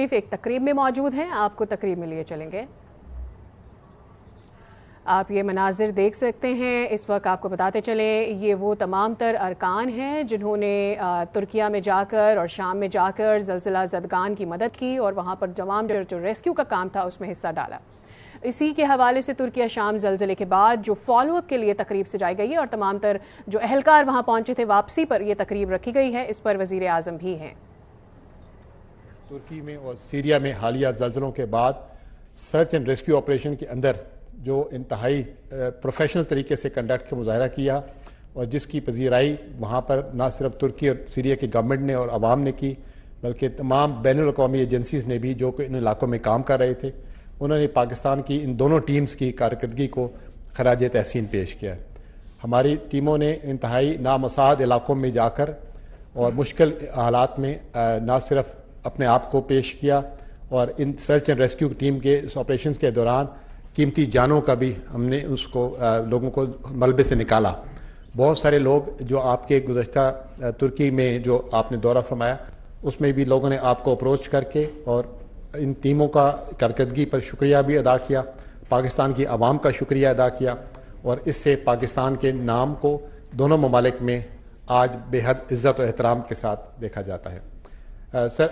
شریف ایک تقریب میں موجود ہیں، آپ کو تقریب میں لیے چلیں گے۔ آپ یہ مناظر دیکھ سکتے ہیں، اس وقت آپ کو بتاتے چلیں یہ وہ تمام تر ارکان ہیں جنہوں نے ترکیہ میں جا کر اور شام میں جا کر زلزلہ زدگان کی مدد کی اور وہاں پر تمام جو ریسکیو کا کام تھا اس میں حصہ ڈالا۔ اسی کے حوالے سے ترکیہ شام زلزلے کے بعد جو فالو اپ کے لیے تقریب سجائی گئی ہے اور تمام تر جو اہلکار وہاں پہنچے تھے واپسی پر یہ تقریب رکھی گئی ہے، اس پر وزیر اعظم بھی ہیں۔ ترکی میں اور سیریا میں حالیہ زلزلوں کے بعد سرچ اینڈ ریسکیو آپریشن کے اندر جو انتہائی پروفیشنل طریقے سے کنڈکٹ کا مظاہرہ کیا اور جس کی پذیرائی وہاں پر نہ صرف ترکی اور سیریا کی گورنمنٹ نے اور عوام نے کی بلکہ تمام بین الاقوامی ایجنسیز نے بھی جو کہ ان علاقوں میں کام کر رہے تھے، انہوں نے پاکستان کی ان دونوں ٹیمز کی کارکردگی کو خراج تحسین پیش کیا۔ ہماری ٹیموں نے انتہائی نامساعد علاقوں میں جا کر اور مشکل حالات میں نہ صرف اپنے آپ کو پیش کیا اور in search and rescue team کے اس آپریشنز کے دوران قیمتی جانوں کا بھی ہم نے اس کو لوگوں کو ملبے سے نکالا۔ بہت سارے لوگ جو آپ کے گزشتہ ترکی میں جو آپ نے دورہ فرمایا اس میں بھی لوگوں نے آپ کو اپروچ کر کے اور ان ٹیموں کا کارکردگی پر شکریہ بھی ادا کیا، پاکستان کی عوام کا شکریہ ادا کیا اور اس سے پاکستان کے نام کو دونوں ممالک میں آج بے حد عزت و احترام کے ساتھ دیکھا جاتا ہے۔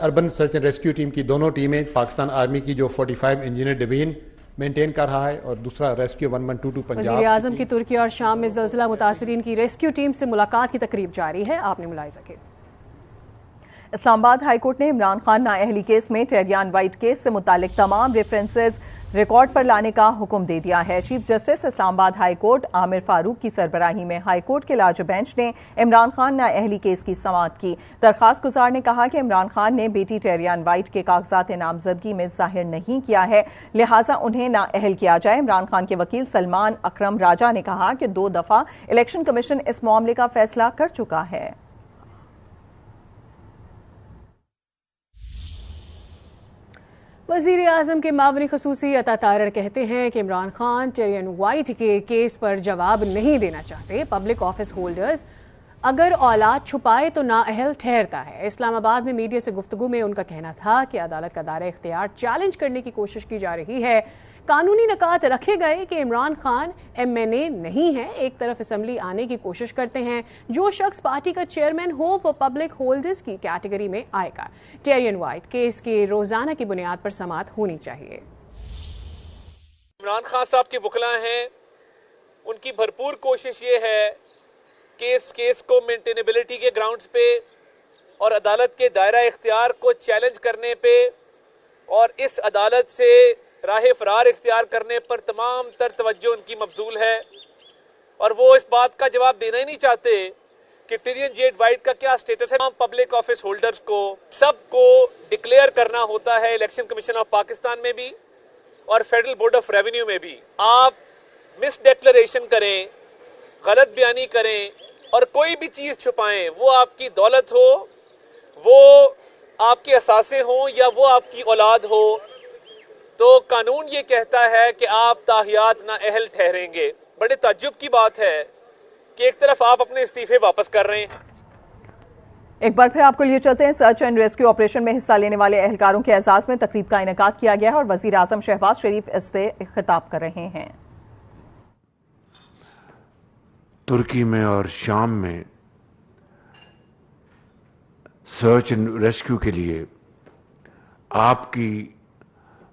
Urban search and rescue team کی دونوں ٹیمیں پاکستان آرمی کی جو 45 انجینئر ڈویژن مینٹین کر رہا ہے اور دوسرا ریسکیو 1122 پنجاب۔ وزیر اعظم کی ترکی اور شام میں زلزلہ متاثرین کی ریسکیو ٹیم سے ملاقات کی تقریب جاری ہے، آپ نے ملاحظہ کیا۔ اسلام آباد ہائی کورٹ نے عمران خان نااہلی کیس میں ٹیریان وائٹ کیس سے متعلق تمام ریفرنسز ریکارڈ پر لانے کا حکم دے دیا ہے۔ چیف جسٹس اسلام آباد ہائی کورٹ عامر فاروق کی سربراہی میں ہائی کورٹ کے لارج بینچ نے عمران خان نااہلی کیس کی سماعت کی۔ درخواست گزار نے کہا کہ عمران خان نے بیٹی ٹیریان وائٹ کے کاغذات نامزدگی میں ظاہر نہیں کیا ہے، لہٰذا انہیں نااہل کیا جائے۔ عمران خان کے وکیل سلمان اکرم راجہ نے کہا کہ 2 دفعہ الیکشن کمیشن اس معاملے کا فیصلہ کر چکا ہے۔ وزیر اعظم کے معاون خصوصی عطا تارڑ کہتے ہیں کہ عمران خان ٹیریان وائٹ کے کیس پر جواب نہیں دینا چاہتے۔ پبلک آفس ہولڈرز اگر اولاد چھپائے تو نااہل ٹھہرتا ہے۔ اسلام آباد میں میڈیا سے گفتگو میں ان کا کہنا تھا کہ عدالت کا دائرہ اختیار چیلنج کرنے کی کوشش کی جا رہی ہے۔ قانونی نکات رکھے گئے کہ عمران خان MNA نہیں ہیں، ایک طرف اسمبلی آنے کی کوشش کرتے ہیں، جو شخص پارٹی کا چیئرمین ہو وہ پبلک ہولڈرز کی کیٹیگری میں آئے گا۔ ٹیریان وائٹ کیس کے روزانہ کی بنیاد پر سماعت ہونی چاہیے۔ عمران خان صاحب کے وکلاء ہیں، ان کی بھرپور کوشش یہ ہے کہ اس کیس کو مینٹینیبلٹی کے گراؤنڈز پہ اور عدالت کے دائرہ اختیار کو چیلنج کرنے پہ اور اس عدالت سے راہ فرار اختیار کرنے پر تمام تر توجہ ان کی مبذول ہے، اور وہ اس بات کا جواب دینا ہی نہیں چاہتے کہ ٹیریان جیڈ وائٹ کا کیا سٹیٹس ہے۔ تمام پبلک آفس ہولڈرز کو سب کو ڈکلیئر کرنا ہوتا ہے، الیکشن کمیشن آف پاکستان میں بھی اور فیڈرل بورڈ آف ریونیو میں بھی۔ آپ مس ڈیکلریشن کریں، غلط بیانی کریں اور کوئی بھی چیز چھپائیں، وہ آپ کی دولت ہو، وہ آپ کے اثاثے ہوں یا وہ آپ کی اولاد ہو، تو قانون یہ کہتا ہے کہ آپ تاحیات نااہل ٹھہریں گے۔ بڑے تعجب کی بات ہے کہ ایک طرف آپ اپنے استعفے واپس کر رہے ہیں۔ ایک بار پھر آپ کو لیے چلتے ہیں۔ سرچ اینڈ ریسکیو آپریشن میں حصہ لینے والے اہلکاروں کے اعزاز میں تقریب کا انعقاد کیا گیا ہے اور وزیر اعظم شہباز شریف اس پہ خطاب کر رہے ہیں۔ ترکی میں اور شام میں سرچ اینڈ ریسکیو کے لیے آپ کی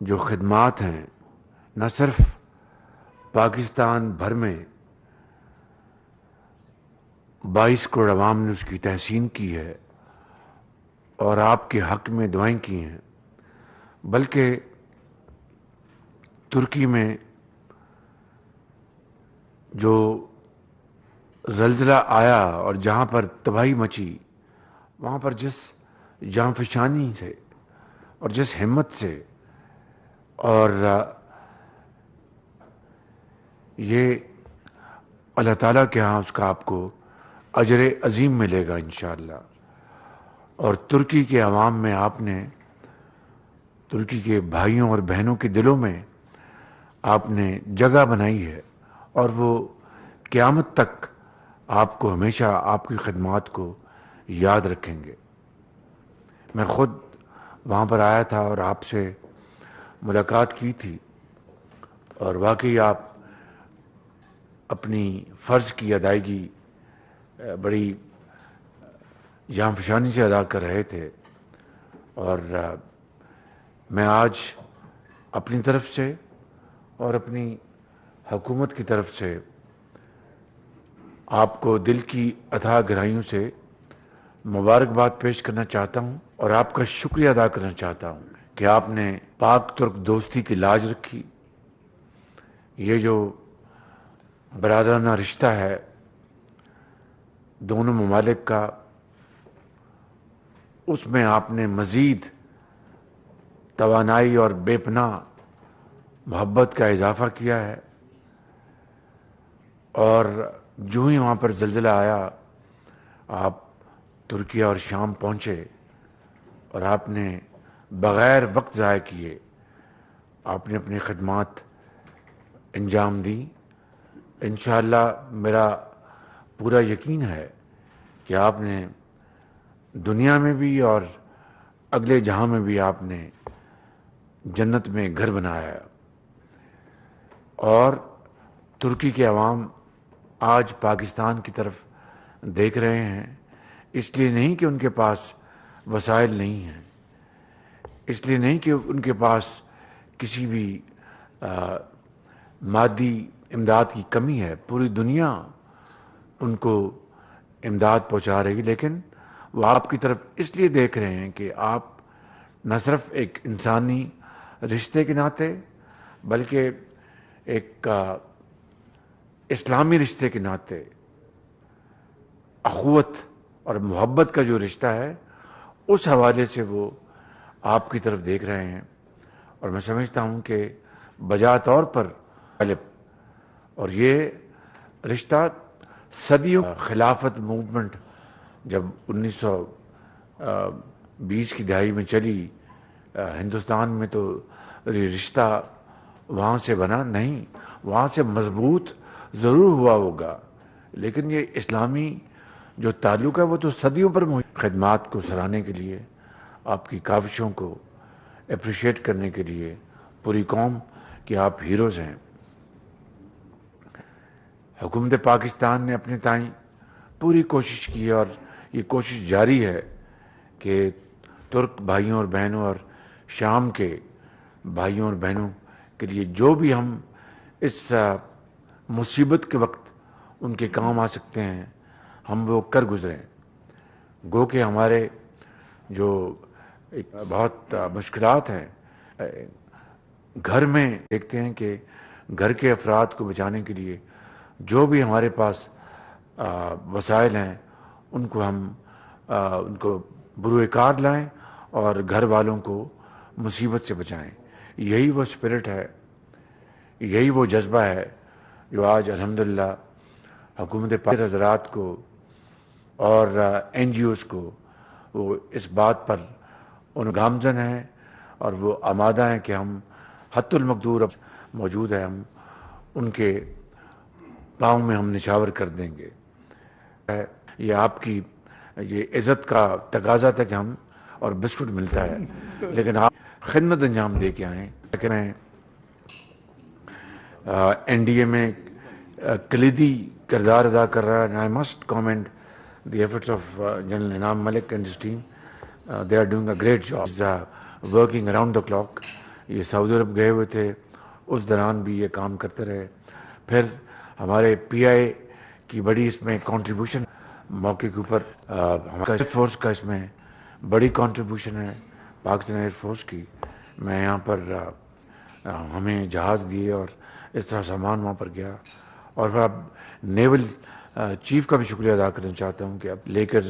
جو خدمات ہیں نہ صرف پاکستان بھر میں 22 کروڑ عوام نے اس کی تحسین کی ہے اور آپ کے حق میں دعائیں کی ہیں، بلکہ ترکی میں جو زلزلہ آیا اور جہاں پر تباہی مچی، وہاں پر جس جانفشانی سے اور جس ہمت سے اور یہ اللہ تعالیٰ کے ہاں اس کا آپ کو اجر عظیم ملے گا انشاءاللہ۔ اور ترکی کے عوام میں آپ نے، ترکی کے بھائیوں اور بہنوں کے دلوں میں آپ نے جگہ بنائی ہے اور وہ قیامت تک آپ کو ہمیشہ آپ کی خدمات کو یاد رکھیں گے۔ میں خود وہاں پر آیا تھا اور آپ سے ملاقات کی تھی، اور واقعی آپ اپنی فرض کی ادائیگی بڑی جانفشانی سے ادا کر رہے تھے، اور میں آج اپنی طرف سے اور اپنی حکومت کی طرف سے آپ کو دل کی اتھاہ گہرائیوں سے مبارکباد پیش کرنا چاہتا ہوں، اور آپ کا شکریہ ادا کرنا چاہتا ہوں کہ آپ نے پاک ترک دوستی کی لاج رکھی۔ یہ جو برادرانہ رشتہ ہے دونوں ممالک کا، اس میں آپ نے مزید توانائی اور بے پناہ محبت کا اضافہ کیا ہے، اور جو ہی وہاں پر زلزلہ آیا آپ ترکیہ اور شام پہنچے، اور آپ نے بغیر وقت ضائع کیے آپ نے اپنی خدمات انجام دی۔ انشاءاللہ میرا پورا یقین ہے کہ آپ نے دنیا میں بھی اور اگلے جہاں میں بھی آپ نے جنت میں گھر بنایا، اور ترکی کے عوام آج پاکستان کی طرف دیکھ رہے ہیں، اس لیے نہیں کہ ان کے پاس وسائل نہیں ہیں، اس لیے نہیں کہ ان کے پاس کسی بھی مادی امداد کی کمی ہے، پوری دنیا ان کو امداد پہنچا رہی، لیکن وہ آپ کی طرف اس لیے دیکھ رہے ہیں کہ آپ نہ صرف ایک انسانی رشتے کے ناطے بلکہ ایک اسلامی رشتے کے ناطے اخوت اور محبت کا جو رشتہ ہے اس حوالے سے وہ آپ کی طرف دیکھ رہے ہیں، اور میں سمجھتا ہوں کہ بجا طور پر غالب، اور یہ رشتہ صدیوں خلافت موومنٹ جب 1920 کی دہائی میں چلی ہندوستان میں، تو یہ رشتہ وہاں سے بنا نہیں، وہاں سے مضبوط ضرور ہوا ہوگا، لیکن یہ اسلامی جو تعلق ہے وہ تو صدیوں پر خدمات کو سراہنے کے لیے، آپ کی کاوشوں کو اپریشیٹ کرنے کے لیے پوری قوم کی آپ ہیروز ہیں۔ حکومت پاکستان نے اپنے تائیں پوری کوشش کی، اور یہ کوشش جاری ہے کہ ترک بھائیوں اور بہنوں اور شام کے بھائیوں اور بہنوں کے لیے جو بھی ہم اس مصیبت کے وقت ان کے کام آ سکتے ہیں ہم وہ کر گزریں۔ گو کہ ہمارے جو بہت مشکلات ہیں، گھر میں دیکھتے ہیں کہ گھر کے افراد کو بچانے کے لیے جو بھی ہمارے پاس وسائل ہیں ان کو ہم ان کو بروئے کار لائیں اور گھر والوں کو مصیبت سے بچائیں۔ یہی وہ اسپرٹ ہے، یہی وہ جذبہ ہے جو آج الحمدللہ حکومت پاکستان حضرات کو اور این جی اوز کو وہ اس بات پر ان گامزن ہیں اور وہ آمادہ ہیں کہ ہم حتی المقدور موجود ہے، ہم ان کے پاؤں میں ہم نچھاور کر دیں گے۔ یہ آپ کی یہ عزت کا تقاضا تھا کہ ہم اور بسکٹ ملتا ہے، لیکن آپ خدمت انجام دے کے آئیں۔ لیکن این ڈی اے میں کلیدی کردار ادا کر رہا ہے۔ I must comment the efforts of General Inam Malik and his team. They are doing a great job. Working around the clock. یہ سعودی عرب گئے ہوئے تھے، اس دوران بھی یہ کام کرتے رہے۔ پھر ہمارے پی آئی کی بڑی اس میں کنٹریبیوشن، موقع کے اوپر ہمارا ایئر فورس کا اس میں بڑی کنٹریبیوشن ہے، پاکستان ایئر فورس کی۔ میں یہاں پر ہمیں جہاز دیے اور اس طرح سامان وہاں پر گیا، اور پھر اب نیول چیف کا بھی شکریہ ادا کرنا چاہتا ہوں کہ اب لے کر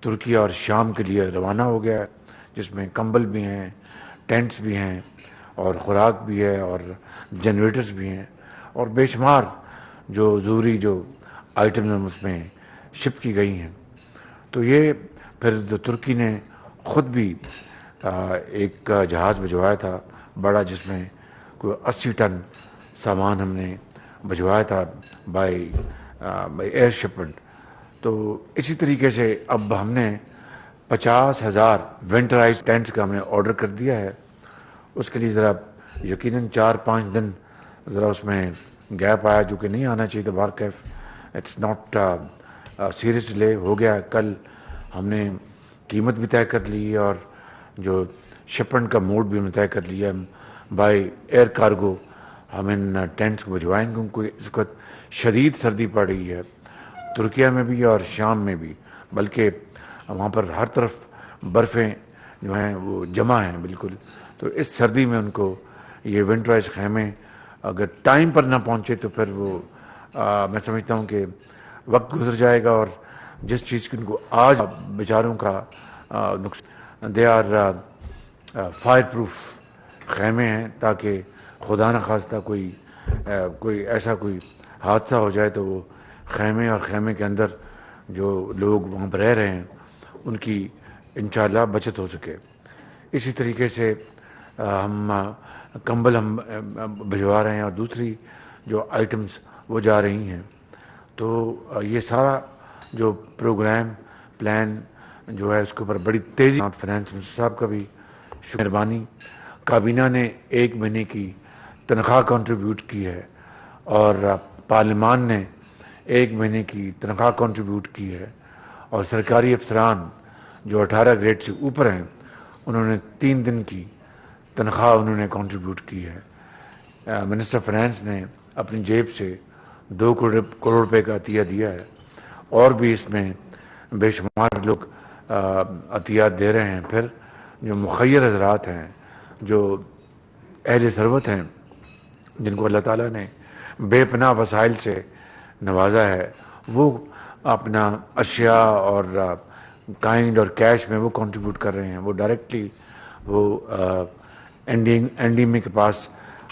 ترکی اور شام کے لیے روانہ ہو گیا ہے، جس میں کمبل بھی ہیں، ٹینٹس بھی ہیں، اور خوراک بھی ہے، اور جنریٹرز بھی ہیں، اور بے شمار جو ضروری جو آئٹم اس میں شپ کی گئی ہیں۔ تو یہ پھر ترکی نے خود بھی ایک جہاز بھجوایا تھا بڑا، جس میں کوئی 80 ٹن سامان ہم نے بھجوایا تھا بائی ایئر شپمنٹ۔ تو اسی طریقے سے اب ہم نے 50,000 ونٹرائز ٹینٹس کا ہم نے آرڈر کر دیا ہے. اس کے لیے ذرا یقیناً 4-5 دن ذرا اس میں گیپ آیا جو کہ نہیں آنا چاہیے تھا. بارکیف اٹس ناٹ سیریس ڈیلے ہو گیا. کل ہم نے قیمت بھی طے کر لی اور جو شپمنٹ کا موڈ بھی ہم نے طے کر لیا. بائی ایئر کارگو ہم ان ٹینٹس کو بھجوائیں گے. ان کو اس وقت شدید سردی پڑ رہی ہے ترکیہ میں بھی اور شام میں بھی، بلکہ وہاں پر ہر طرف برفیں جو ہیں وہ جمع ہیں بالکل. تو اس سردی میں ان کو یہ ونٹرائز خیمے اگر ٹائم پر نہ پہنچے تو پھر وہ میں سمجھتا ہوں کہ وقت گزر جائے گا. اور جس چیز کی ان کو آج بیچاروں کا نقصان، دے آر فائر پروف خیمے ہیں تاکہ خدا نخواستہ کوئی ایسا کوئی حادثہ ہو جائے تو وہ خیمے اور خیمے کے اندر جو لوگ وہاں پر رہ رہے ہیں ان کی انشاءاللہ بچت ہو سکے. اسی طریقے سے ہم کمبل ہم بھجوا رہے ہیں اور دوسری جو آئٹمز وہ جا رہی ہیں. تو یہ سارا جو پروگرام پلان جو ہے اس کے اوپر بڑی تیزی فائنانس منسٹر صاحب کا بھی مہربانی. کابینہ نے 1 مہینے کی تنخواہ کنٹریبیوٹ کی ہے اور پارلیمان نے 1 مہینے کی تنخواہ کنٹریبیوٹ کی ہے اور سرکاری افسران جو 18 گریڈ سے اوپر ہیں انہوں نے 3 دن کی تنخواہ انہوں نے کنٹریبیوٹ کی ہے. منسٹر فائنانس نے اپنی جیب سے 2 کروڑ روپے کا عطیہ دیا ہے اور بھی اس میں بے شمار لوگ عطیات دے رہے ہیں. پھر جو مخیر حضرات ہیں جو اہل ثروت ہیں جن کو اللہ تعالیٰ نے بے پناہ وسائل سے نوازا ہے وہ اپنا اشیاء اور کائنڈ اور کیش میں وہ کنٹریبیوٹ کر رہے ہیں. وہ ڈائریکٹلی وہ این ڈی ایم کے پاس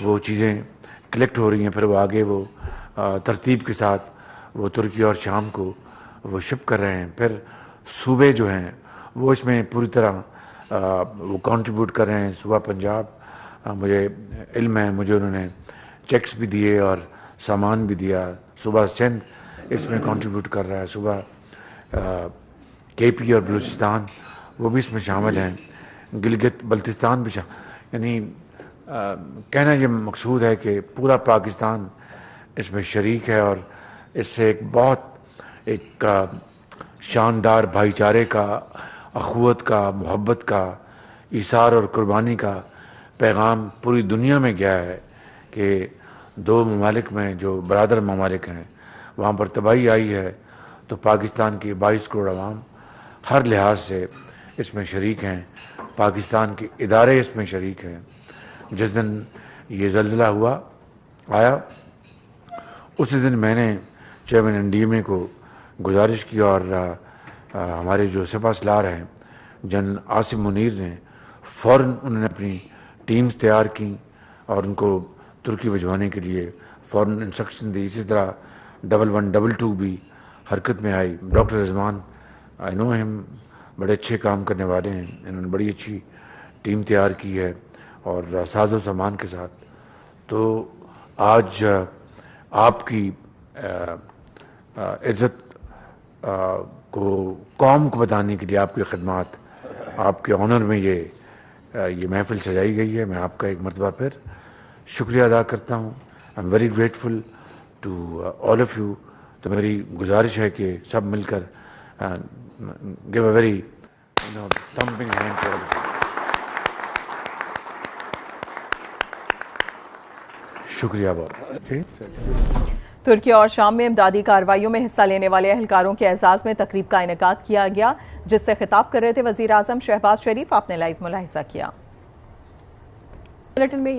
وہ چیزیں کلیکٹ ہو رہی ہیں. پھر وہ آگے وہ ترتیب کے ساتھ وہ ترکی اور شام کو وہ شپ کر رہے ہیں. پھر صوبے جو ہیں وہ اس میں پوری طرح وہ کنٹریبیوٹ کر رہے ہیں. صوبہ پنجاب مجھے علم ہے، مجھے انہوں نے چیکس بھی دیے اور سامان بھی دیا. صوبہ سندھ اس میں کنٹریبیوٹ کر رہا ہے. صوبہ کے پی اور بلوچستان وہ بھی اس میں شامل ہیں. گلگت بلتستان بھی یعنی کہنا یہ مقصود ہے کہ پورا پاکستان اس میں شریک ہے اور اس سے ایک بہت ایک شاندار بھائی چارے کا، اخوت کا، محبت کا، ایثار اور قربانی کا پیغام پوری دنیا میں گیا ہے کہ 2 ممالک میں جو برادر ممالک ہیں وہاں پر تباہی آئی ہے تو پاکستان کی 22 کروڑ عوام ہر لحاظ سے اس میں شریک ہیں. پاکستان کے ادارے اس میں شریک ہیں. جس دن یہ زلزلہ آیا اسی دن میں نے چیئرمین این ڈی ایم اے کو گزارش کی اور ہمارے جو سپہ سالار ہیں جن عاصم منیر نے فوراً انہوں نے اپنی ٹیمز تیار کی اور ان کو ترکی بھجوانے کے لیے فوراً انسٹرکشن دی. اسی طرح 1122 بھی حرکت میں آئی. ڈاکٹر رضوان آئی نو ہم بڑے اچھے کام کرنے والے ہیں. انہوں نے بڑی اچھی ٹیم تیار کی ہے اور ساز و سامان کے ساتھ. تو آج آپ کی عزت کو قوم کو بتانے کے لیے آپ کی خدمات، آپ کے آنر میں یہ محفل سجائی گئی ہے. میں آپ کا ایک مرتبہ پھر شکریہ ادا کرتا ہوں. I am very grateful to all of you. تو میری گزارش ہے کہ سب مل کر give a very thumping hand to all. شکریہ بہت. ترکی اور شام میں امدادی کارروائیوں میں حصہ لینے والے اہلکاروں کے اعزاز میں تقریب کا انعقاد کیا گیا جس سے خطاب کر رہے تھے وزیر اعظم شہباز شریف. آپ نے لائیو ملاحظہ کیا.